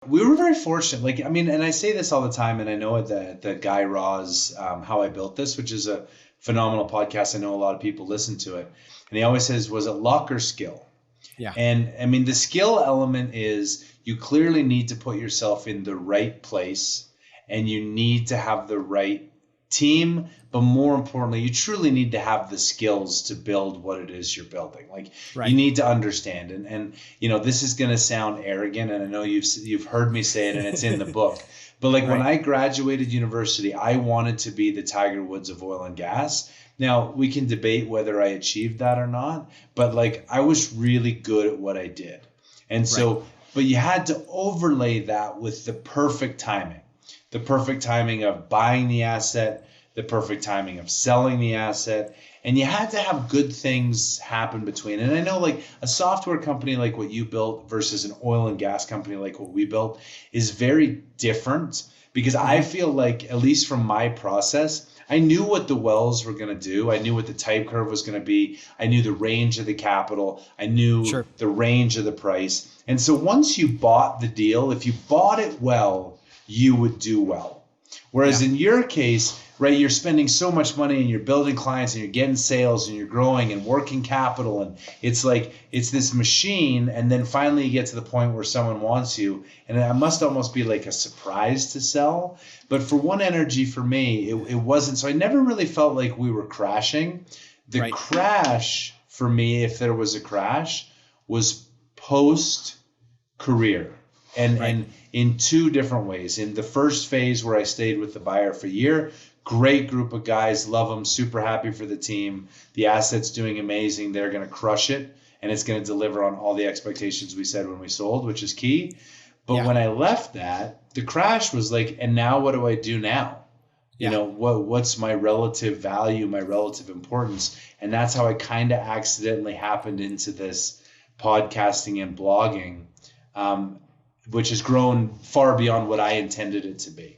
We were very fortunate. Like, I mean, and I say this all the time, and I know the Guy Raz, How I Built This, which is a phenomenal podcast. I know a lot of people listen to it. And he always says, was it luck or skill? Yeah. And I mean, the skill element is you clearly need to put yourself in the right place and you need to have the right team. But more importantly, you truly need to have the skills to build what it is you're building. Like you Right. need to understand. And you know, this is going to sound arrogant. And I know you've heard me say it and it's in the book. But like when Right. I graduated university, I wanted to be the Tiger Woods of oil and gas. Now, we can debate whether I achieved that or not, but like I was really good at what I did. And Right. so, but you had to overlay that with the perfect timing of buying the asset, the perfect timing of selling the asset. And you had to have good things happen between. And I know like a software company like what you built versus an oil and gas company like what we built is very different because I feel like, at least from my process, I knew what the wells were going to do. I knew what the type curve was going to be. I knew the range of the capital. I knew Sure. the range of the price. And so once you bought the deal, if you bought it well, you would do well. Whereas Yeah. in your case, right, you're spending so much money and you're building clients and you're getting sales and you're growing and working capital. And it's like, it's this machine. And then finally you get to the point where someone wants you. And it must almost be like a surprise to sell. But for One Energy, for me, it wasn't. So I never really felt like we were crashing. The Right. crash for me, if there was a crash, was post career. And in two different ways. In the first phase where I stayed with the buyer for a year, great group of guys, love them, super happy for the team. The asset's doing amazing. They're going to crush it, and it's going to deliver on all the expectations we said when we sold, which is key. But Yeah. when I left that, the crash was like, and now what do I do now? You Yeah. know, what's my relative value, my relative importance? And that's how I kind of accidentally happened into this podcasting and blogging, which has grown far beyond what I intended it to be.